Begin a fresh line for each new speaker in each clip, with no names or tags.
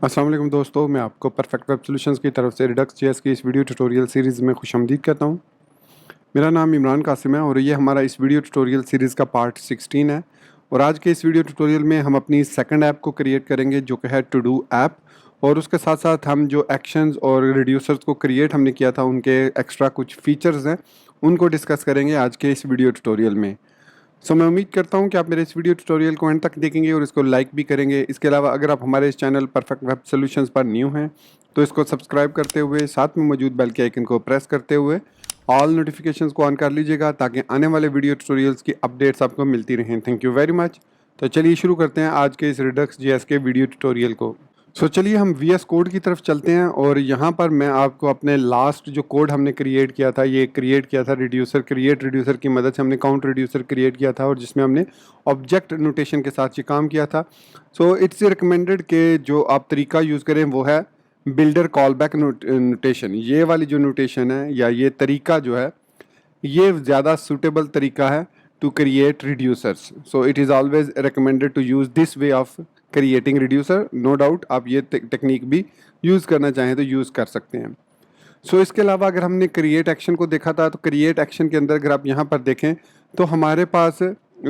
अस्सलाम वालेकुम दोस्तों, मैं आपको परफेक्ट वेब सॉल्यूशंस की तरफ से रिडक्स जेएस की इस वीडियो ट्यूटोरियल सीरीज़ में खुशामदीद कहता हूँ। मेरा नाम इमरान कासिम है और ये हमारा इस वीडियो ट्यूटोरियल सीरीज़ का पार्ट 16 है। और आज के इस वीडियो ट्यूटोरियल में हम अपनी सेकंड ऐप को क्रिएट करेंगे जो कि है टू डू ऐप। और उसके साथ साथ हम जो एक्शंस और रिड्यूसर्स को क्रिएट हमने किया था उनके एक्स्ट्रा कुछ फीचर्स हैं उनको डिस्कस करेंगे आज के इस वीडियो ट्यूटोरियल में। मैं उम्मीद करता हूं कि आप मेरे इस वीडियो ट्यूटोरियल को एंड तक देखेंगे और इसको लाइक भी करेंगे। इसके अलावा अगर आप हमारे इस चैनल परफेक्ट वेब सॉल्यूशंस पर न्यू हैं तो इसको सब्सक्राइब करते हुए साथ में मौजूद बेल के आइकन को प्रेस करते हुए ऑल नोटिफिकेशंस को ऑन कर लीजिएगा ताकि आने वाले वीडियो ट्यूटोरियल्स की अपडेट्स आपको मिलती रहें। Thank you very much. तो चलिए शुरू करते हैं आज के इस रिडक्स जेएस के वीडियो ट्यूटोरियल को। चलिए हम वीएस कोड की तरफ चलते हैं और यहाँ पर मैं आपको अपने लास्ट जो कोड हमने क्रिएट किया था, ये क्रिएट किया था रिड्यूसर की मदद से हमने काउंट रिड्यूसर क्रिएट किया था और जिसमें हमने ऑब्जेक्ट नोटेशन के साथ ये काम किया था। इट्स रिकमेंडेड कि जो आप तरीका यूज़ करें वो है बिल्डर कॉल बैक नोटेशन। ये वाली जो नोटेशन है या ये तरीका जो है ये ज़्यादा सूटेबल तरीका है to create reducers. It is always recommended to use this way of creating reducer. No doubt आप ये टेक्निक भी यूज़ करना चाहें तो यूज़ कर सकते हैं। इसके अलावा अगर हमने क्रिएट एक्शन को देखा था तो क्रिएट एक्शन के अंदर अगर आप यहाँ पर देखें तो हमारे पास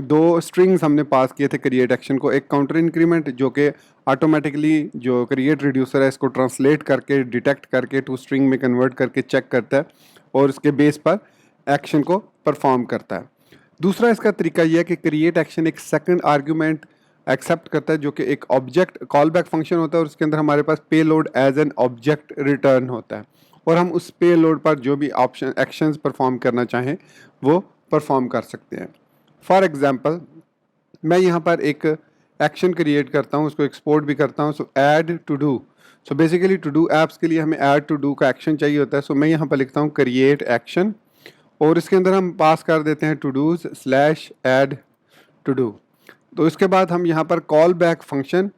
दो स्ट्रिंग्स हमने पास किए थे क्रिएट एक्शन को। एक काउंटर इंक्रीमेंट जो कि ऑटोमेटिकली जो क्रिएट रिड्यूसर है इसको ट्रांसलेट करके डिटेक्ट करके टू स्ट्रिंग में कन्वर्ट करके चेक करता है और उसके बेस पर एक्शन को परफॉर्म करता है। दूसरा इसका तरीका यह है कि क्रिएट एक्शन एक सेकंड आर्ग्यूमेंट एक्सेप्ट करता है जो कि एक ऑब्जेक्ट कॉल बैक फंक्शन होता है और उसके अंदर हमारे पास payload as an object return होता है और हम उस पे लोड पर जो भी ऑप्शन एक्शंस परफॉर्म करना चाहें वो परफॉर्म कर सकते हैं। फॉर एग्जांपल मैं यहाँ पर एक एक्शन क्रिएट करता हूँ, उसको एक्सपोर्ट भी करता हूँ। Add to do. Basically to do apps के लिए हमें ऐड टू डू का एक्शन चाहिए होता है। मैं यहाँ पर लिखता हूँ क्रिएट एक्शन और इसके अंदर हम पास कर देते हैं to dos slash add to do. तो इसके बाद हम यहाँ पर कॉल बैक फंक्शन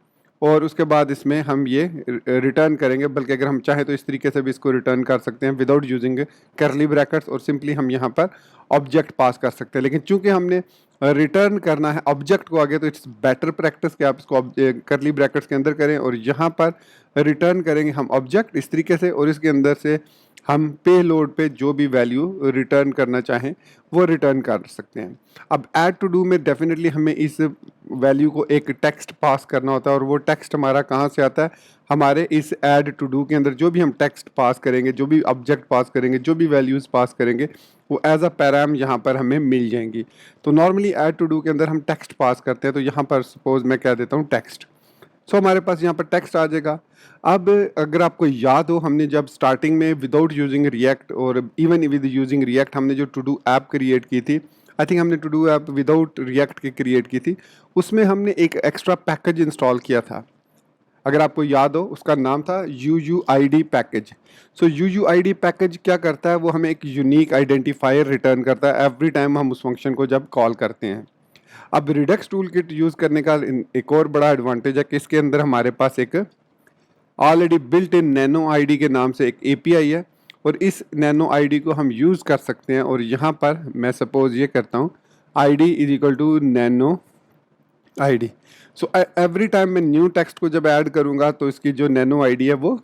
और उसके बाद इसमें हम ये रिटर्न करेंगे, बल्कि अगर हम चाहें तो इस तरीके से भी इसको रिटर्न कर सकते हैं विदाउट यूजिंग करली ब्रैकेट्स और सिंपली हम यहाँ पर ऑब्जेक्ट पास कर सकते हैं। लेकिन चूंकि हमने रिटर्न करना है ऑब्जेक्ट को आगे तो इट्स बेटर प्रैक्टिस कि आप इसको करली ब्रैकेट्स के अंदर करें और यहाँ पर रिटर्न करेंगे हम ऑब्जेक्ट इस तरीके से और इसके अंदर से हम पे लोड पे जो भी वैल्यू रिटर्न करना चाहें वो रिटर्न कर सकते हैं। अब ऐड टू डू में डेफिनेटली हमें इस वैल्यू को एक टेक्स्ट पास करना होता है और वो टेक्स्ट हमारा कहाँ से आता है, हमारे इस ऐड टू डू के अंदर जो भी हम टेक्स्ट पास करेंगे, जो भी ऑब्जेक्ट पास करेंगे, जो भी वैल्यूज़ पास करेंगे वो एज अ पैराम यहाँ पर हमें मिल जाएंगी। तो नॉर्मली ऐड टू डू के अंदर हम टेक्स्ट पास करते हैं, तो यहाँ पर सपोज मैं कह देता हूँ टेक्स्ट। हमारे पास यहाँ पर टेक्स्ट आ जाएगा। अब अगर आपको याद हो हमने जब स्टार्टिंग में विदाउट यूजिंग रिएक्ट और इवन विद यूजिंग रिएक्ट हमने जो टू डू ऐप क्रिएट की थी, आई थिंक हमने to do app without React की क्रिएट की थी, उसमें हमने एक एक्स्ट्रा पैकेज इंस्टॉल किया था। अगर आपको याद हो उसका नाम था UUID पैकेज। UUID पैकेज क्या करता है, वो हमें एक यूनिक आइडेंटिफायर रिटर्न करता है एवरी टाइम हम उस फंक्शन को जब कॉल करते हैं। अब रिडक्स टूल किट यूज़ करने का एक और बड़ा एडवांटेज है कि इसके अंदर हमारे पास एक already built in nano ID के नाम से एक API है और इस नैनो आईडी को हम यूज़ कर सकते हैं। और यहाँ पर मैं सपोज ये करता हूँ ID is equal to nano ID। Every time मैं न्यू टेक्स्ट को जब ऐड करूँगा तो इसकी जो नैनो ID है वो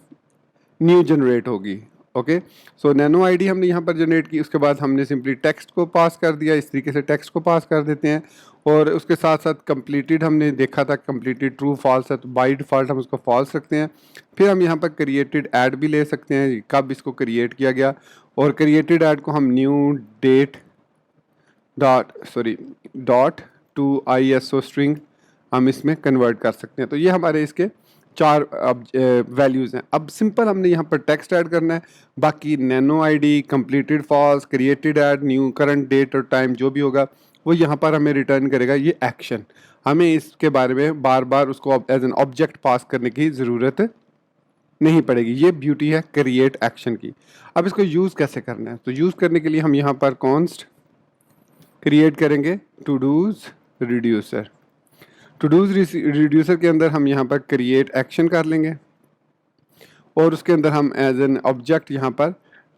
न्यू जनरेट होगी। ओके, नैनो आईडी हमने यहाँ पर जनरेट की, उसके बाद हमने सिंपली टेक्स्ट को पास कर दिया। इस तरीके से टेक्स्ट को पास कर देते हैं और उसके साथ साथ कंप्लीटेड हमने देखा था कंप्लीटेड ट्रू फॉल्स है तो बाय डिफ़ॉल्ट हम उसको फॉल्स रखते हैं। फिर हम यहाँ पर क्रिएटेड ऐड भी ले सकते हैं, कब इसको क्रिएट किया गया, और क्रिएटेड ऐड को हम new date dot to ISO string हम इसमें कन्वर्ट कर सकते हैं। तो ये हमारे इसके चार अब वैल्यूज़ हैं। अब सिंपल हमने यहाँ पर टेक्स्ट ऐड करना है, बाकी nano ID, completed false, created at, new current date और टाइम जो भी होगा वो यहाँ पर हमें रिटर्न करेगा ये एक्शन। हमें इसके बारे में बार बार उसको एज एन ऑब्जेक्ट पास करने की ज़रूरत नहीं पड़ेगी। ये ब्यूटी है क्रिएट एक्शन की। अब इसको यूज़ कैसे करना है, तो यूज़ करने के लिए हम यहाँ पर कॉन्स्ट क्रिएट करेंगे to dos reducer. To dos reducer के अंदर हम यहाँ पर क्रिएट एक्शन कर लेंगे और उसके अंदर हम एज एन ऑब्जेक्ट यहाँ पर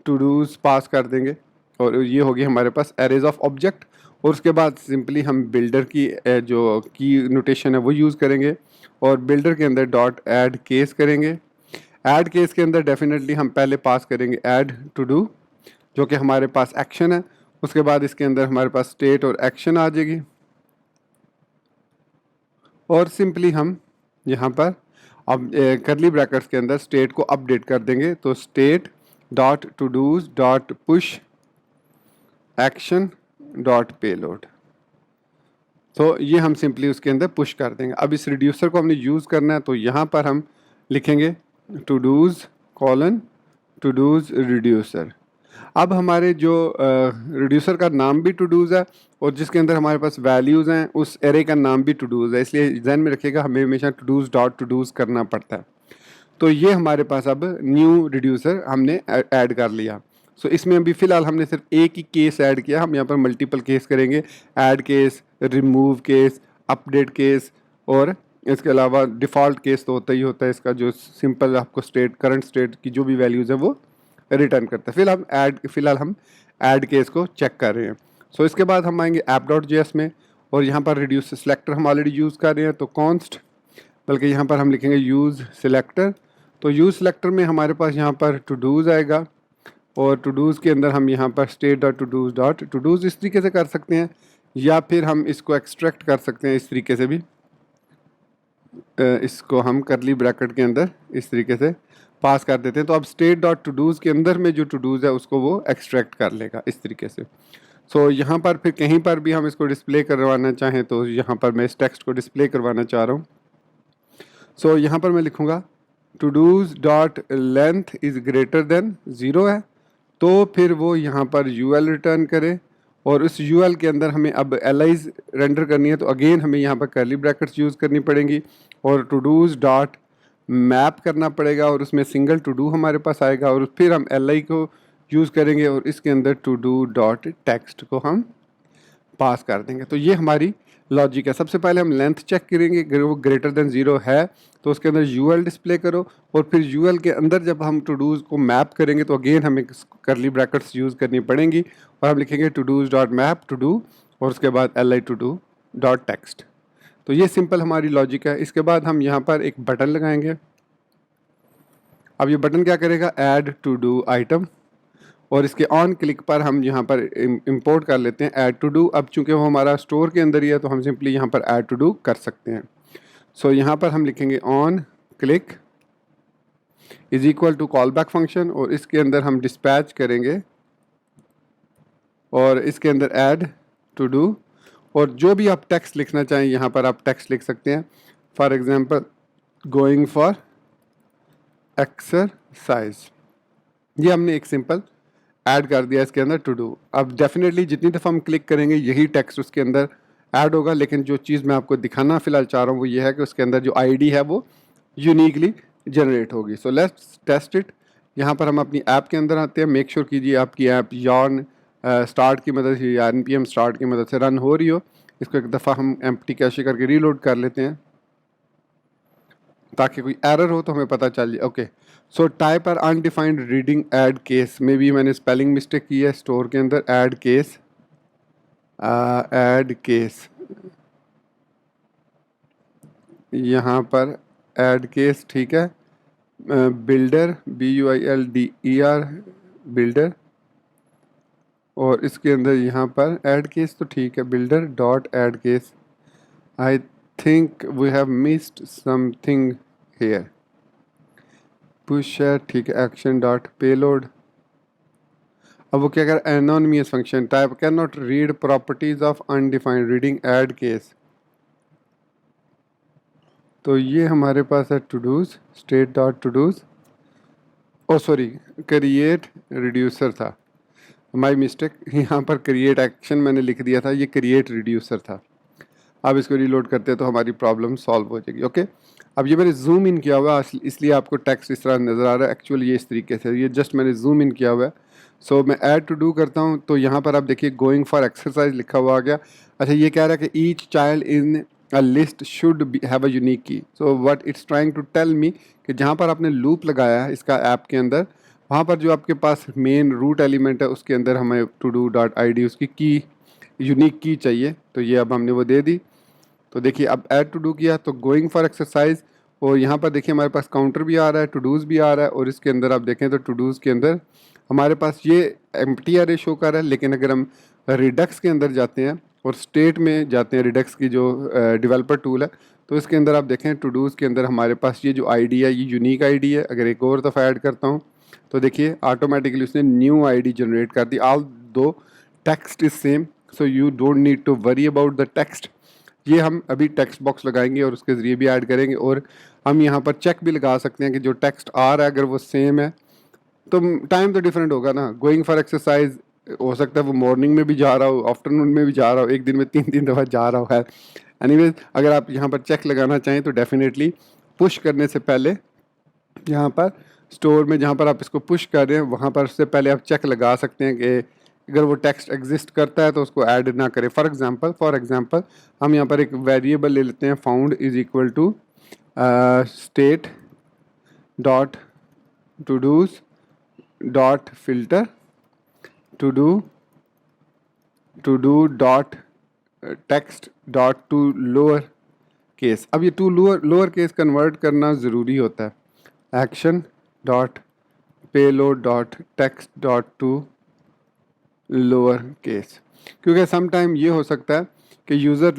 टू डूज पास कर देंगे और ये होगी हमारे पास एरेज ऑफ ऑब्जेक्ट। और उसके बाद सिंपली हम बिल्डर की जो की नोटेशन है वो यूज़ करेंगे और बिल्डर के अंदर डॉट ऐड केस करेंगे। ऐड केस के अंदर डेफिनेटली हम पहले पास करेंगे ऐड टू डू, जो कि हमारे पास एक्शन है। उसके बाद इसके अंदर हमारे पास स्टेट और एक्शन आ जाएगी और सिंपली हम यहाँ पर अब करली ब्रैकेट्स के अंदर स्टेट को अपडेट कर देंगे। तो state dot to dos dot push action dot payload, तो ये हम सिंपली उसके अंदर पुश कर देंगे। अब इस रिड्यूसर को हमने यूज़ करना है, तो यहाँ पर हम लिखेंगे to dos colon to dos reducer. अब हमारे जो रिड्यूसर का नाम भी टू डूज है और जिसके अंदर हमारे पास वैल्यूज़ हैं उस एरे का नाम भी टू डूज है, इसलिए जहन में रखिएगा हमें हमेशा to dos dot to dos करना पड़ता है। तो ये हमारे पास अब न्यू रिड्यूसर हमने ऐड कर लिया। सो इसमें अभी फ़िलहाल हमने सिर्फ एक ही केस ऐड किया, हम यहाँ पर मल्टीपल केस करेंगे, add case, remove case, update case और इसके अलावा डिफ़ॉल्ट केस तो होता ही होता है इसका, जो सिंपल आपको स्टेट करंट स्टेट की जो भी वैल्यूज़ है वो रिटर्न करता है। फ़िलहाल हम ऐड केस को चेक कर रहे हैं। सो इसके बाद हम आएंगे app.js में और यहाँ पर रिड्यूस सेलेक्टर हम ऑलरेडी यूज़ कर रहे हैं, तो कॉन्स्ट, बल्कि यहाँ पर हम लिखेंगे यूज़ सिलेक्टर। तो यूज़ सिलेक्टर में हमारे पास यहाँ पर टू डूज़ आएगा और टू डूज़ के अंदर हम यहाँ पर स्टेट डॉट टू डूज़ इस तरीके से कर सकते हैं, या फिर हम इसको एक्सट्रैक्ट कर सकते हैं इस तरीके से भी। इसको हम करली ब्रैकेट के अंदर इस तरीके से पास कर देते हैं, तो अब स्टेट डॉट टू डूज़ के अंदर में जो टू डूज़ है उसको वो एक्सट्रैक्ट कर लेगा इस तरीके से। सो यहाँ पर फिर कहीं पर भी हम इसको डिस्प्ले करवाना चाहें तो यहाँ पर मैं इस टेक्स्ट को डिस्प्ले करवाना चाह रहा हूँ। सो यहाँ पर मैं लिखूँगा to dos dot length is greater than 0 है, तो फिर वो यहाँ पर यूएल रिटर्न करे और उस यूएल के अंदर हमें अब एलाइज रेंडर करनी है, तो अगेन हमें यहाँ पर कर्ली ब्रैकेट्स यूज़ करनी पड़ेंगी और टू डूज़ डॉट मैप करना पड़ेगा और उसमें सिंगल टू डू हमारे पास आएगा और फिर हम एल को यूज़ करेंगे और इसके अंदर टू डू डॉट टेक्स्ट को हम पास कर देंगे। तो ये हमारी लॉजिक है। सबसे पहले हम लेंथ चेक करेंगे, अगर वो ग्रेटर देन 0 है तो उसके अंदर यूएल डिस्प्ले करो और फिर यूएल के अंदर जब हम टू डूज़ को मैप करेंगे तो अगेन हमें करली ब्रैकेट्स यूज़ करनी पड़ेंगी और हम लिखेंगे to dos dot map to do और उसके बाद el to do dot text. तो ये सिंपल हमारी लॉजिक है। इसके बाद हम यहाँ पर एक बटन लगाएंगे। अब ये बटन क्या करेगा, ऐड टू डू आइटम, और इसके ऑन क्लिक पर हम यहाँ पर इंपोर्ट कर लेते हैं ऐड टू डू। अब चूंकि वो हमारा स्टोर के अंदर ही है तो हम सिंपली यहाँ पर ऐड टू डू कर सकते हैं। सो यहाँ पर हम लिखेंगे on click is equal to call back function और इसके अंदर हम डिस्पैच करेंगे और इसके अंदर ऐड टू डू और जो भी आप टेक्स्ट लिखना चाहें यहाँ पर आप टेक्स्ट लिख सकते हैं। For example going for exercise, ये हमने एक सिंपल ऐड कर दिया इसके अंदर टू डू। अब डेफिनेटली जितनी दफ़ा हम क्लिक करेंगे यही टेक्स्ट उसके अंदर ऐड होगा, लेकिन जो चीज़ मैं आपको दिखाना फ़िलहाल चाह रहा हूँ वो ये है कि उसके अंदर जो आईडी है वो यूनिकली जनरेट होगी। So let's test it. यहाँ पर हम अपनी ऐप के अंदर आते हैं। मेक श्योर कीजिए आपकी ऐप यॉर्न स्टार्ट की मदद से या npm स्टार्ट की मदद से रन हो रही हो। इसको एक दफ़ा हम एम्प्टी कैशे करके रीलोड कर लेते हैं ताकि कोई एरर हो तो हमें पता चल जाए। Okay, so type error undefined reading add case, maybe मैंने स्पेलिंग मिस्टेक की है स्टोर के अंदर। ऐड केस यहाँ पर ऐड केस ठीक है। बिल्डर BUILDER बिल्डर और इसके अंदर यहाँ पर ऐड केस तो ठीक है, builder dot add case. I think we have missed something here. Push है ठीक है, एक्शन डॉट पेलोड। अब वो क्या कर, anonymous function type can not read properties of undefined reading add case. तो ये हमारे पास है to dos state dot to dos, oh sorry create reducer था, माई मिस्टेक। यहाँ पर क्रिएट एक्शन मैंने लिख दिया था, ये क्रिएट रिड्यूसर था। अब इसको रीलोड करते हैं तो हमारी प्रॉब्लम सॉल्व हो जाएगी। ओके, अब ये मैंने जूम इन किया हुआ है इसलिए आपको टेक्स्ट इस तरह नज़र आ रहा है। एक्चुअली ये इस तरीके से, ये जस्ट मैंने जूम इन किया हुआ है। सो मैं ऐड टू डू करता हूँ तो यहाँ पर आप देखिए गोइंग फॉर एक्सरसाइज लिखा हुआ आ गया। अच्छा, ये कह रहा है कि each child in a list should have a unique key. So what it's trying to tell me कि जहाँ पर आपने लूप लगाया है इसका ऐप के अंदर, वहाँ पर जो आपके पास मेन रूट एलिमेंट है उसके अंदर हमें टू डू डॉट ID उसकी की यूनिक की चाहिए, तो ये अब हमने वो दे दी। तो देखिए अब ऐड टू डू किया तो गोइंग फॉर एक्सरसाइज, और यहाँ पर देखिए हमारे पास काउंटर भी आ रहा है, टू डूज़ भी आ रहा है, और इसके अंदर आप देखें तो टू डूज़ के अंदर हमारे पास ये एम्प्टी अरे शो कर रहा है। लेकिन अगर हम रिडक्स के अंदर जाते हैं और स्टेट में जाते हैं, रिडक्स की जो डेवलपर टूल है, तो इसके अंदर आप देखें टू डूज़ के अंदर हमारे पास ये जो आईडी है ये यूनिक आईडी है। अगर एक और दफ़ा ऐड करता हूँ तो देखिए ऑटोमेटिकली उसने न्यू आईडी जनरेट कर दी। Although text is same, so you don't need to worry about the text. ये हम अभी टेक्स्ट बॉक्स लगाएंगे और उसके ज़रिए भी ऐड करेंगे, और हम यहाँ पर चेक भी लगा सकते हैं कि जो टेक्स्ट आ रहा है अगर वो सेम है तो टाइम तो डिफरेंट होगा ना। गोइंग फॉर एक्सरसाइज हो सकता है वो मॉर्निंग में भी जा रहा हो, आफ्टरनून में भी जा रहा हो, एक दिन में 3 दफ़ा जा रहा हो है। एनीवेज अगर आप यहाँ पर चेक लगाना चाहें तो डेफिनेटली पुश करने से पहले यहाँ पर स्टोर में जहाँ पर आप इसको पुश कर रहे हैं वहाँ पर उससे पहले आप चेक लगा सकते हैं कि अगर वो टेक्स्ट एग्जिस्ट करता है तो उसको ऐड ना करें। फॉर एग्जांपल हम यहाँ पर एक वेरिएबल ले लेते हैं, found is equal to state dot to dos dot filter to do dot text dot to lower case. अब ये टू लोअर केस कन्वर्ट करना ज़रूरी होता है। Action dot payload dot text dot to lower case, क्योंकि some time ये हो सकता है कि यूज़र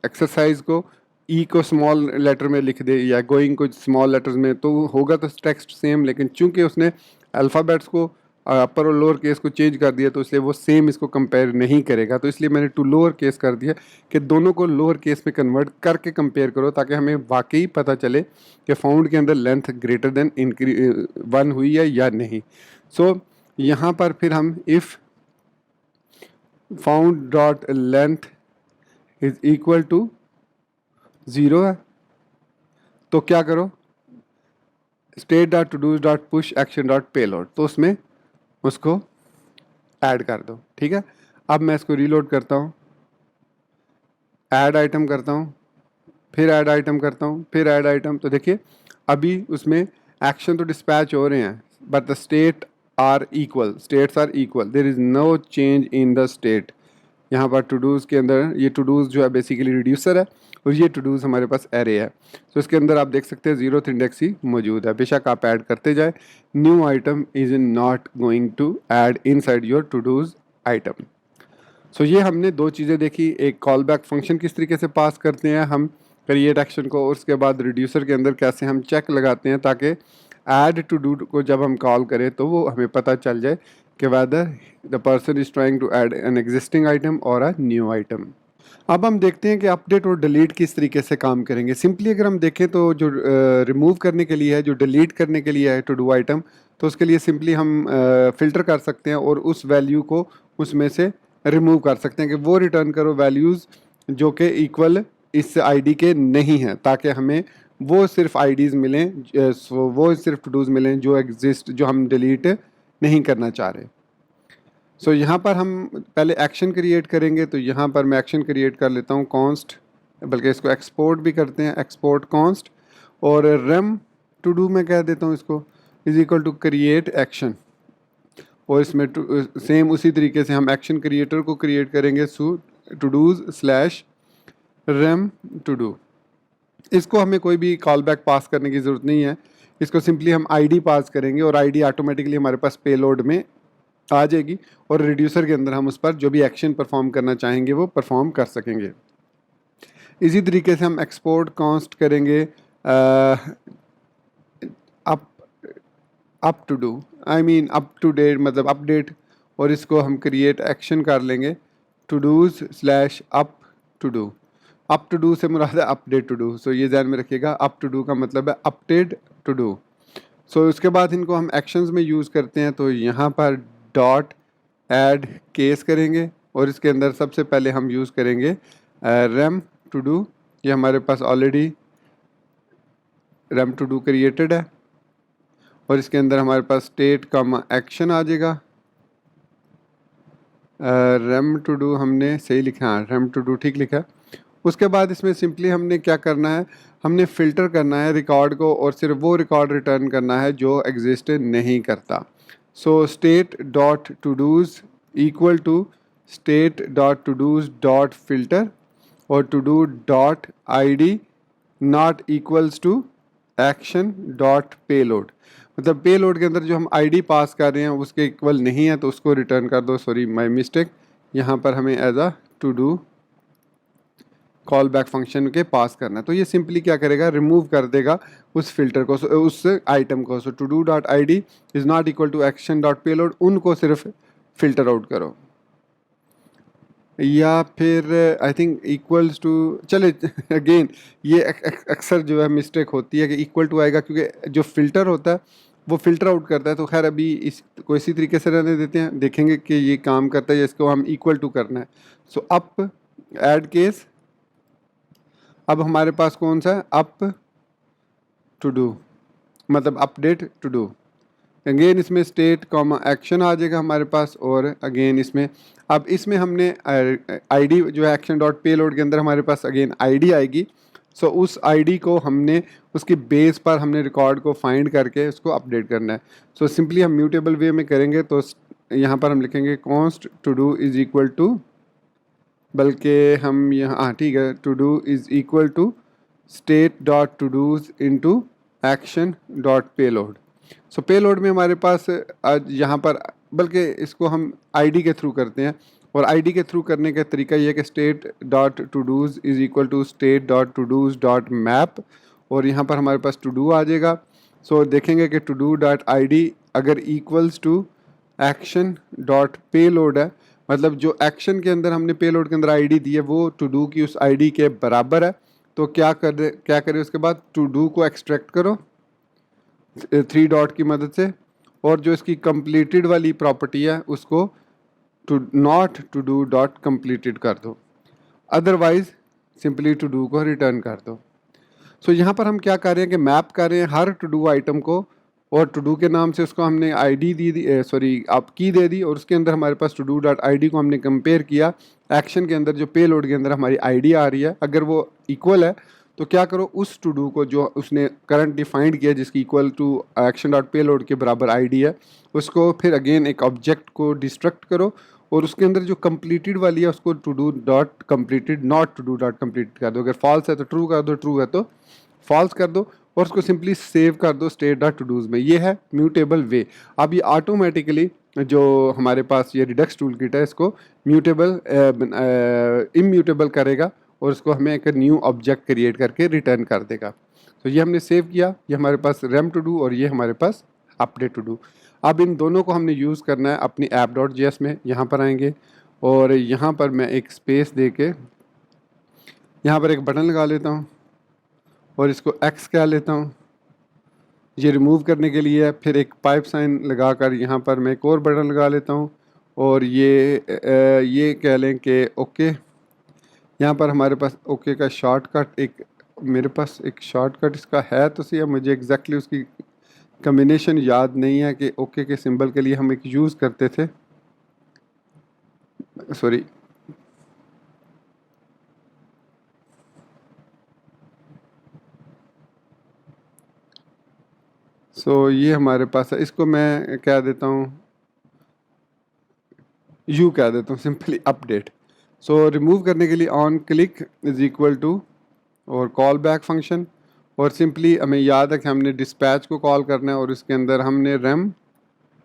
एक्सरसाइज को ई को स्मॉल लेटर में लिख दे या गोइंग को स्मॉल लेटर्स में, तो होगा तो टेक्स्ट सेम, लेकिन चूंकि उसने अल्फ़ाबेट्स को अपर और लोअर केस को चेंज कर दिया तो इसलिए वो सेम इसको कंपेयर नहीं करेगा। तो इसलिए मैंने टू लोअर केस कर दिया कि दोनों को लोअर केस में कन्वर्ट करके कंपेयर करो, ताकि हमें वाकई पता चले कि फाउंड के अंदर लेंथ ग्रेटर देन 1 हुई है या नहीं। सो यहाँ पर फिर हम if found dot length is equal to 0 है तो क्या करो, state dot to dos dot push action dot payload, तो उसमें उसको ऐड कर दो। ठीक है, अब मैं इसको रीलोड करता हूँ, ऐड आइटम करता हूँ, फिर ऐड आइटम करता हूँ, फिर ऐड आइटम। तो देखिए अभी उसमें एक्शन तो डिस्पैच हो रहे हैं but the states are equal, there is no change in the state. यहाँ पर टू डूज़ के अंदर ये टू डूज़ जो है बेसिकली रिड्यूसर है और ये टू डूज़ हमारे पास एरे है। तो इसके अंदर आप देख सकते हैं 0th इंडेक्स ही मौजूद है। बेशक आप ऐड करते जाए, new item is not going to add inside your todos item. So ये हमने दो चीज़ें देखी, एक कॉल बैक फंक्शन किस तरीके से पास करते हैं हम क्रिएट एक्शन को, और उसके बाद रिड्यूसर के अंदर कैसे हम चेक लगाते हैं ताकि ऐड टू डू को जब हम कॉल करें तो वो हमें पता चल जाए कि whether the person is trying to add an existing item और अ न्यू आइटम। अब हम देखते हैं कि अपडेट और डिलीट किस तरीके से काम करेंगे। सिंपली अगर हम देखें तो जो रिमूव करने के लिए है, जो डिलीट करने के लिए है टू डू आइटम, तो उसके लिए सिंपली हम फ़िल्टर कर सकते हैं और उस वैल्यू को उसमें से रिमूव कर सकते हैं कि वो रिटर्न करो वैल्यूज़ जो कि इक्वल इस आईडी के नहीं हैं, ताकि हमें वो सिर्फ आईडीज़ मिलें, वो सिर्फ टू डूज़ मिलें जो एग्जिस्ट, जो हम डिलीट नहीं करना चाह रहे। सो यहाँ पर हम पहले एक्शन क्रिएट करेंगे, तो यहाँ पर मैं एक्शन क्रिएट कर लेता हूँ कॉन्स्ट, बल्कि इसको एक्सपोर्ट भी करते हैं, एक्सपोर्ट कॉन्स्ट, और रेम टू डू में कह देता हूँ इसको is equal to create action, और इसमें सेम उसी तरीके से हम एक्शन क्रिएटर को क्रिएट करेंगे to dos slash rem to do. इसको हमें कोई भी कॉल बैक पास करने की ज़रूरत नहीं है, इसको सिंपली हम आईडी पास करेंगे और आईडी ऑटोमेटिकली हमारे पास पेलोड में आ जाएगी, और रिड्यूसर के अंदर हम उस पर जो भी एक्शन परफॉर्म करना चाहेंगे वो परफॉर्म कर सकेंगे। इसी तरीके से हम एक्सपोर्ट कॉन्स्ट करेंगे up to do, I mean up to date, मतलब अपडेट, और इसको हम क्रिएट एक्शन कर लेंगे to dos slash up to do. Up to do से मुराद है अपडेट टू डू, सो ये ध्यान में रखिएगा, अप टू डू का मतलब है अपडेट टू डू। सो उसके बाद इनको हम एक्शंस में यूज़ करते हैं, तो यहाँ पर डॉट ऐड केस करेंगे और इसके अंदर सबसे पहले हम यूज़ करेंगे रेम टू डू। ये हमारे पास ऑलरेडी रेम टू डू क्रिएटेड है, और इसके अंदर हमारे पास स्टेट का एक्शन आ जाएगा। रेम टू डू हमने सही लिखा, हाँ रेम टू डू ठीक लिखा है। उसके बाद इसमें सिंपली हमने क्या करना है, हमने फ़िल्टर करना है रिकॉर्ड को, और सिर्फ वो रिकॉर्ड रिटर्न करना है जो एग्जिस्ट नहीं करता। So state dot todos equal to state dot to dos dot filter और to do dot I D not equals to action dot payload. मतलब पेलोड के अंदर जो हम आईडी पास कर रहे हैं उसके इक्वल नहीं है तो उसको रिटर्न कर दो। सॉरी माय मिस्टेक, यहाँ पर हमें as a to do call back function के पास करना है। तो ये सिंपली क्या करेगा, रिमूव कर देगा उस फिल्टर को, उस आइटम को। So to do dot I D is not equal to action dot payload, उनको सिर्फ फिल्टर आउट करो। या फिर आई थिंक इक्वल्स टू, चले अगेन ये अक्सर जो है मिस्टेक होती है कि इक्वल टू आएगा, क्योंकि जो फिल्टर होता है वो फिल्टर आउट करता है। तो खैर अभी इसको इसी तरीके से रहने देते हैं, देखेंगे कि ये काम करता है या इसको हम इक्वल टू करना है। सो अप ऐड केस, अब हमारे पास कौन सा है, अप टू डू, मतलब अपडेट टू डू। अगेन इसमें स्टेट कॉमा एक्शन आ जाएगा हमारे पास, और अगेन इसमें अब इसमें हमने आईडी जो है एक्शन डॉट पेलोड के अंदर हमारे पास अगेन आईडी आएगी। सो उस आईडी को हमने उसकी बेस पर हमने रिकॉर्ड को फाइंड करके उसको अपडेट करना है। सो सिंपली हम म्यूटेबल वे में करेंगे, तो यहाँ पर हम लिखेंगे const to do is equal to, बल्कि हम यहाँ ठीक है, to do is equal to state dot to dos into action dot payload. So payload में हमारे पास आज यहाँ पर, बल्कि इसको हम आईडी के थ्रू करते हैं, और आईडी के थ्रू करने का तरीका ये है कि state dot to dos is equal to state dot to dos dot map, और यहाँ पर हमारे पास टू डू आ जाएगा। सो देखेंगे कि to do dot I D अगर equals to action dot payload है, मतलब जो एक्शन के अंदर हमने पेलोड के अंदर आईडी दी है वो टू डू की उस आईडी के बराबर है, तो क्या करें उसके बाद टू डू को एक्सट्रैक्ट करो 3 डॉट की मदद से, और जो इसकी कंप्लीटेड वाली प्रॉपर्टी है उसको to not to do dot completed कर दो, अदरवाइज सिंपली टू डू को रिटर्न कर दो। सो यहाँ पर हम क्या कर रहे हैं कि मैप कर रहे हैं हर टू डू आइटम को, और टू डू के नाम से उसको हमने आईडी दी, आप की दे दी, और उसके अंदर हमारे पास to do dot I D को हमने कंपेयर किया एक्शन के अंदर जो पे लोड के अंदर हमारी आईडी आ रही है, अगर वो इक्वल है तो क्या करो उस टू डू को जो उसने करंट डिफाइंड किया जिसकी इक्वल टू एक्शन डॉट पे लोड के बराबर आईडी है, उसको फिर अगेन एक ऑब्जेक्ट को डिस्ट्रक्ट करो, और उसके अंदर जो कंप्लीटेड वाली है उसको to do dot completed not to do dot completed कर दो। अगर फॉल्स है तो ट्रू कर दो, ट्रू है तो फॉल्स कर दो, और उसको सिंपली सेव कर दो स्टेट डॉट टू डूज में। ये है म्यूटेबल वे। अब ये ऑटोमेटिकली जो हमारे पास ये रिडक्स टूल किट है इसको म्यूटेबल इम्यूटेबल करेगा, और उसको हमें एक न्यू ऑब्जेक्ट क्रिएट करके रिटर्न कर देगा। तो ये हमने सेव किया, ये हमारे पास रैम टू डू और ये हमारे पास अपडेट टू डू। अब इन दोनों को हमने यूज़ करना है अपनी ऐप डॉट जी एस में। यहाँ पर आएंगे और यहाँ पर मैं एक स्पेस दे के यहाँ पर एक बटन लगा लेता हूँ और इसको एक्स कह लेता हूँ, ये रिमूव करने के लिए है। फिर एक पाइप साइन लगाकर यहाँ पर मैं एक और बटन लगा लेता हूँ और ये कह लें कि ओके। यहाँ पर हमारे पास ओके का शॉर्टकट एक, मेरे पास एक शॉर्टकट इसका है तो सही है, मुझे एग्जैक्टली उसकी कम्बिनेशन याद नहीं है कि ओके के सिंबल के लिए हम एक यूज़ करते थे, सॉरी। सो ये हमारे पास है, इसको मैं क्या देता हूँ, यू कह देता हूँ सिंपली अपडेट। सो रिमूव करने के लिए on click is equal to और कॉल बैक फंक्शन, और सिंपली हमें याद है कि हमने डिस्पैच को कॉल करना है और इसके अंदर हमने रैम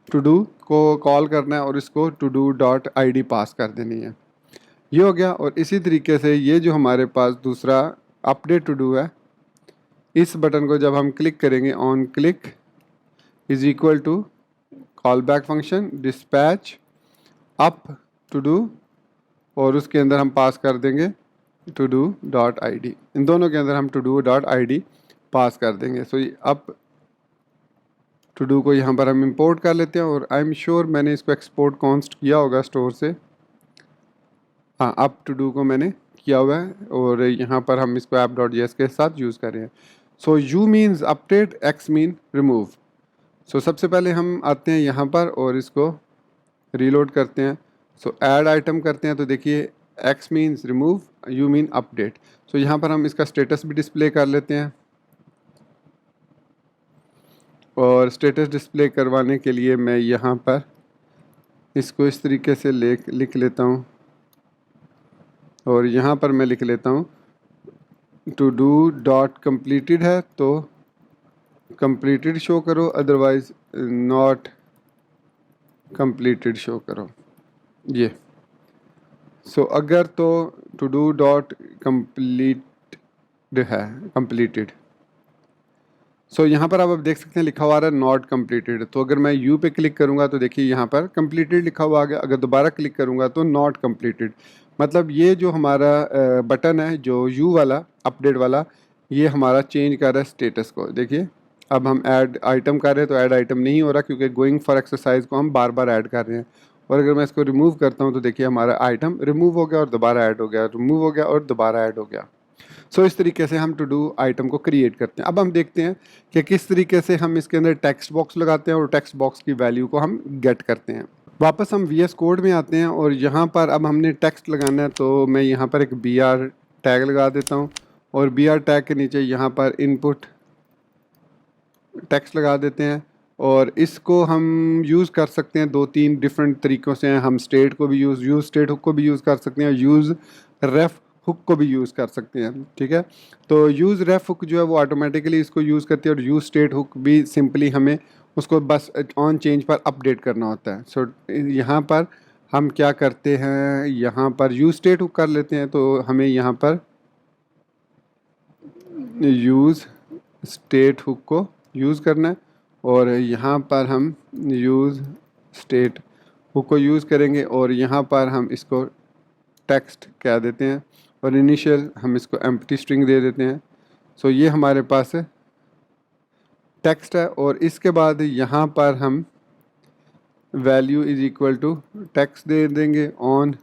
टू डू को कॉल करना है और इसको to do dot I D pass कर देनी है। ये हो गया। और इसी तरीके से ये जो हमारे पास दूसरा अपडेट टू डू है, इस बटन को जब हम क्लिक करेंगे on click is equal to call back function dispatch up to do, और उसके अंदर हम पास कर देंगे to do dot I D. इन दोनों के अंदर हम to do dot I D pass कर देंगे। सो अब टू डू को यहाँ पर हम इंपोर्ट कर लेते हैं, और आई एम श्योर मैंने इसको एक्सपोर्ट कॉन्स्ट किया होगा स्टोर से। हाँ, अप टू डू को मैंने किया हुआ है और यहाँ पर हम इसको ऐप डॉट जी एस के साथ यूज़ कर रहे हैं। So U means update, X mean remove. So सबसे पहले हम आते हैं यहाँ पर और इसको रीलोड करते हैं। सो ऐड आइटम करते हैं, तो देखिए X means remove, U mean update. So यहाँ पर हम इसका स्टेटस भी डिस्प्ले कर लेते हैं, और स्टेटस डिस्प्ले करवाने के लिए मैं यहाँ पर इसको इस तरीके से लिख लेता हूँ और यहाँ पर मैं लिख लेता हूँ टू डू डॉट कम्प्लीटेड है तो कम्प्लीटेड शो करो, अदरवाइज नॉट कम्प्लीटेड शो करो ये। सो अगर तो टू डू डॉट कम्प्लीट है कम्प्लीटेड। सो यहाँ पर आप देख सकते हैं लिखा हुआ आ रहा है नॉट कम्प्लीटेड। तो अगर मैं यू पे क्लिक करूँगा तो देखिए यहाँ पर कम्प्लीटेड लिखा हुआ आ गया। अगर दोबारा क्लिक करूँगा तो नॉट कम्प्लीटेड। मतलब ये जो हमारा बटन है जो यू वाला अपडेट वाला, ये हमारा चेंज कर रहा है स्टेटस को। देखिए अब हम ऐड आइटम कर रहे हैं तो ऐड आइटम नहीं हो रहा क्योंकि गोइंग फॉर एक्सरसाइज को हम बार बार ऐड कर रहे हैं। और अगर मैं इसको रिमूव करता हूँ तो देखिए हमारा आइटम रिमूव हो गया और दोबारा ऐड हो गया, रिमूव हो गया और दोबारा ऐड हो गया। सो इस तरीके से हम टू डू आइटम को क्रिएट करते हैं। अब हम देखते हैं कि किस तरीके से हम इसके अंदर टेक्स्ट बॉक्स लगाते हैं और टेक्स्ट बॉक्स की वैल्यू को हम गेट करते हैं। वापस हम VS कोड में आते हैं और यहाँ पर अब हमने टेक्स्ट लगाना है तो मैं यहाँ पर एक BR टैग लगा देता हूँ और BR टैग के नीचे यहाँ पर इनपुट टेक्स्ट लगा देते हैं। और इसको हम यूज़ कर सकते हैं 2-3 डिफरेंट तरीक़ों से। हम स्टेट को भी यूज़ स्टेट हुक को भी यूज़ कर सकते हैं, यूज़ रेफ हुक को भी यूज़ कर सकते हैं। ठीक है, तो यूज़ रेफ हुक जो है वो ऑटोमेटिकली इसको यूज़ करती है और यूज़ स्टेट हुक भी सिंपली हमें उसको बस ऑन चेंज पर अपडेट करना होता है। सो यहाँ पर हम क्या करते हैं, यहाँ पर यूज़ स्टेट हुक कर लेते हैं तो हमें यहाँ पर यूज़ स्टेट हुक को यूज़ करना है और यहाँ पर हम यूज़ स्टेट हुक को यूज़ करेंगे और यहाँ पर हम इसको टेक्स्ट कह देते हैं और इनिशियल हम इसको एम्प्टी स्ट्रिंग दे देते हैं। सो ये हमारे पास टेक्स्ट है और इसके बाद यहाँ पर हम value is equal to text दे देंगे, on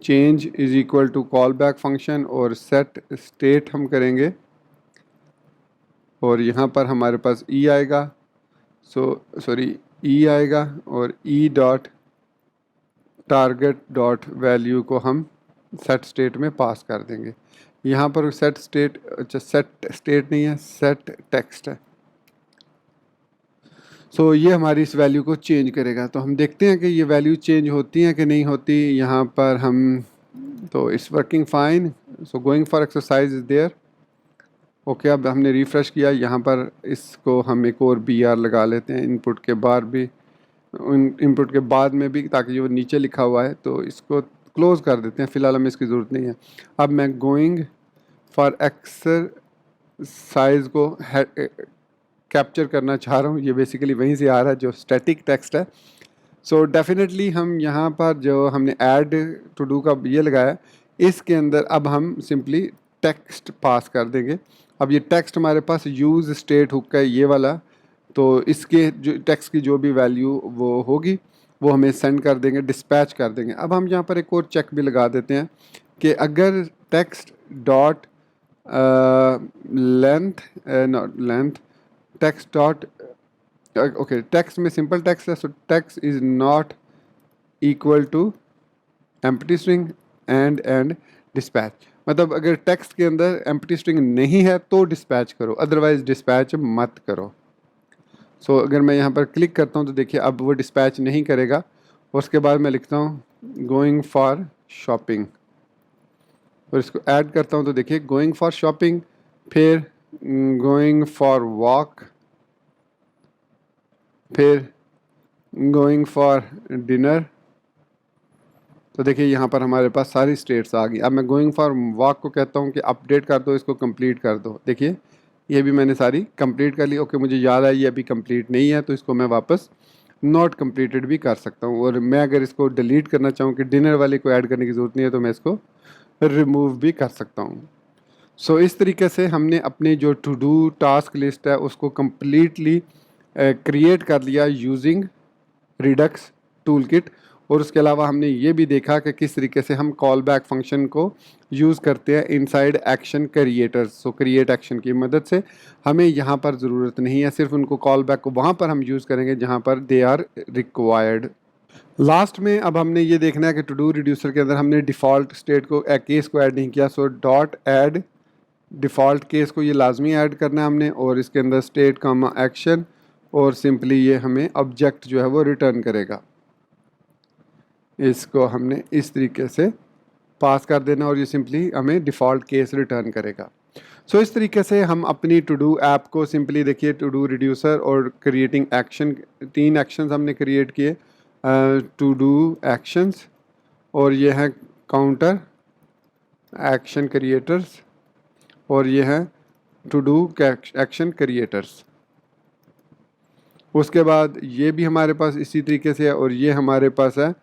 change is equal to call back function और सेट स्टेट हम करेंगे और यहाँ पर हमारे पास ई आएगा। सॉरी ई आएगा और E dot target dot value को हम सेट स्टेट में पास कर देंगे। यहाँ पर सेट स्टेट, अच्छा सेट स्टेट नहीं है, सेट टेक्स्ट है। सो ये हमारी इस वैल्यू को चेंज करेगा। तो हम देखते हैं कि ये वैल्यू चेंज होती हैं कि नहीं होती। यहाँ पर हम तो it's working fine. So going for exercise is there. Okay, अब हमने रिफ़्रेश किया। यहाँ पर इसको हम एक और BR लगा लेते हैं इनपुट के बाहर भी, इनपुट के बाद में भी, ताकि वो नीचे लिखा हुआ है तो इसको क्लोज़ कर देते हैं। फ़िलहाल हमें इसकी ज़रूरत नहीं है। अब मैं गोइंग फॉर एक्सरसाइज को कैप्चर करना चाह रहा हूँ। ये बेसिकली वहीं से आ रहा है जो स्टैटिक टेक्स्ट है। सो डेफिनेटली हम यहाँ पर जो हमने ऐड टू डू का ये लगाया, इसके अंदर अब हम सिंपली टेक्स्ट पास कर देंगे। अब ये टेक्स्ट हमारे पास यूज़ स्टेट हुक का ये वाला, तो इसके जो टेक्स्ट की जो भी वैल्यू वो होगी वो हमें सेंड कर देंगे, डिस्पैच कर देंगे। अब हम यहाँ पर एक और चेक भी लगा देते हैं कि अगर text dot length text dot okay, text में सिंपल टेक्स्ट है, so text is not equal to empty string and dispatch. मतलब अगर टेक्स्ट के अंदर एम्प्टी स्ट्रिंग नहीं है तो डिस्पैच करो, अदरवाइज डिस्पैच मत करो। सो अगर मैं यहाँ पर क्लिक करता हूँ तो देखिए अब वो डिस्पैच नहीं करेगा। और उसके बाद मैं लिखता हूँ गोइंग फॉर शॉपिंग और इसको ऐड करता हूँ तो देखिए गोइंग फॉर शॉपिंग, फिर गोइंग फॉर वॉक, फिर गोइंग फॉर डिनर। तो देखिए यहाँ पर हमारे पास सारी स्टेट्स आ गई। अब मैं गोइंग फॉर वॉक को कहता हूँ कि अपडेट कर दो, इसको कंप्लीट कर दो। देखिए ये भी मैंने सारी कंप्लीट कर ली। ओके, मुझे याद है ये अभी कंप्लीट नहीं है तो इसको मैं वापस नॉट कंप्लीटेड भी कर सकता हूँ। और मैं अगर इसको डिलीट करना चाहूँ कि डिनर वाले को ऐड करने की ज़रूरत नहीं है तो मैं इसको रिमूव भी कर सकता हूँ। सो इस तरीके से हमने अपने जो टू डू टास्क लिस्ट है उसको कम्प्लीटली क्रिएट कर लिया यूजिंग रिडक्स टूल किट। और उसके अलावा हमने ये भी देखा कि किस तरीके से हम कॉल बैक फंक्शन को यूज़ करते हैं इनसाइड एक्शन क्रिएटर्स। सो क्रिएट एक्शन की मदद से हमें यहाँ पर ज़रूरत नहीं है, सिर्फ उनको कॉल बैक को वहाँ पर हम यूज़ करेंगे जहाँ पर दे आर रिक्वायर्ड। लास्ट में अब हमने ये देखना है कि टू डू रिड्यूसर के अंदर हमने डिफ़ॉल्ट स्टेट को केस को ऐड नहीं किया। So dot add default case को ये लाजमी ऐड करना है हमने, और इसके अंदर स्टेट कामा एक्शन, और सिंपली ये हमें ऑब्जेक्ट जो है वो रिटर्न करेगा। इसको हमने इस तरीके से पास कर देना और ये सिंपली हमें डिफ़ॉल्ट केस रिटर्न करेगा। सो इस तरीके से हम अपनी टू डू ऐप को सिंपली देखिए, टू डू रिड्यूसर और क्रिएटिंग एक्शन, 3 एक्शंस हमने क्रिएट किए, टू डू एक्शंस और ये है काउंटर एक्शन क्रिएटर्स और ये है टू डू एक्शन क्रिएटर्स। उसके बाद ये भी हमारे पास इसी तरीके से है और ये हमारे पास है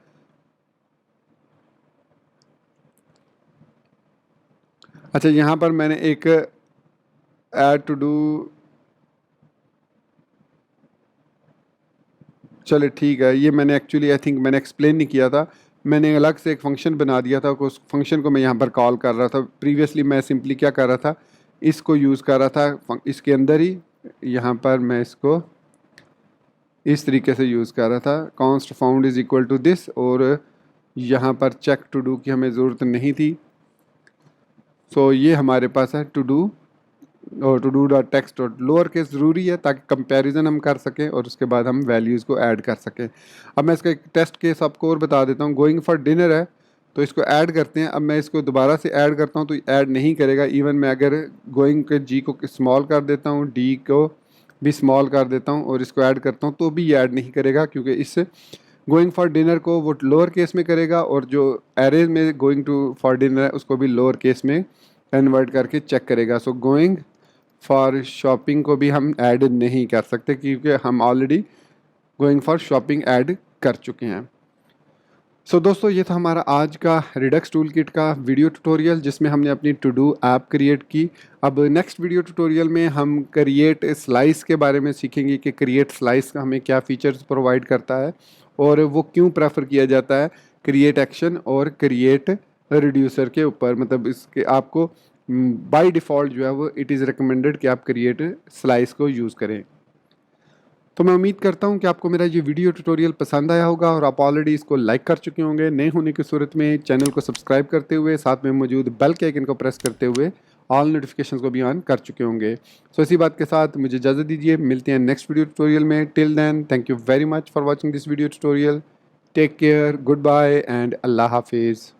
अच्छा, यहाँ पर मैंने एक ऐड टू डू, चले ठीक है, ये मैंने एक्चुअली आई थिंक मैंने एक्सप्लेन नहीं किया था, मैंने अलग से एक फंक्शन बना दिया था, उस फंक्शन को मैं यहाँ पर कॉल कर रहा था। प्रीवियसली मैं सिंपली क्या कर रहा था, इसको यूज़ कर रहा था इसके अंदर ही, यहाँ पर मैं इसको इस तरीके से यूज़ कर रहा था, const found is equal to this, और यहाँ पर चेक टू डू की हमें ज़रूरत नहीं थी। सो ये हमारे पास है टू डू और to do dot text dot lower case ज़रूरी है ताकि कंपैरिजन हम कर सकें और उसके बाद हम वैल्यूज़ को ऐड कर सकें। अब मैं इसका एक टेस्ट केस आपको और बता देता हूँ। गोइंग फॉर डिनर है तो इसको ऐड करते हैं। अब मैं इसको दोबारा से ऐड करता हूँ तो ऐड नहीं करेगा। इवन मैं अगर गोइंग के जी को स्मॉल कर देता हूँ, डी को भी स्मॉल कर देता हूँ और इसको ऐड करता हूँ तो भी ये ऐड नहीं करेगा, क्योंकि इससे गोइंग फॉर डिनर को वो लोअर केस में करेगा और जो एरे में गोइंग टू फॉर डिनर है उसको भी लोअर केस में कन्वर्ट करके चेक करेगा। सो गोइंग फॉर शॉपिंग को भी हम ऐड नहीं कर सकते क्योंकि हम already going for shopping add कर चुके हैं। सो दोस्तों, ये था हमारा आज का रिडक्स टूल किट का वीडियो ट्यूटोरियल जिसमें हमने अपनी टू डू ऐप क्रिएट की। अब नेक्स्ट वीडियो ट्यूटोरियल में हम क्रिएट स्लाइस के बारे में सीखेंगे कि क्रिएट स्लाइस का हमें क्या फीचर्स प्रोवाइड करता है और वो क्यों प्रेफर किया जाता है क्रिएट एक्शन और क्रिएट रिड्यूसर के ऊपर। मतलब इसके आपको बाय डिफ़ॉल्ट जो है वो इट इज़ रिकमेंडेड कि आप क्रिएट स्लाइस को यूज़ करें। तो मैं उम्मीद करता हूं कि आपको मेरा ये वीडियो ट्यूटोरियल पसंद आया होगा और आप ऑलरेडी इसको लाइक कर चुके होंगे। नए होने की सूरत में चैनल को सब्सक्राइब करते हुए साथ में मौजूद बेल के आइकन को प्रेस करते हुए ऑल नोटिफिकेशंस को भी ऑन कर चुके होंगे। सो इसी बात के साथ मुझे इजाज़त दीजिए, मिलते हैं नेक्स्ट वीडियो ट्यूटोरियल में। Till then, thank you very much for watching this video tutorial. Take care, good bye and अल्लाह हाफिज़।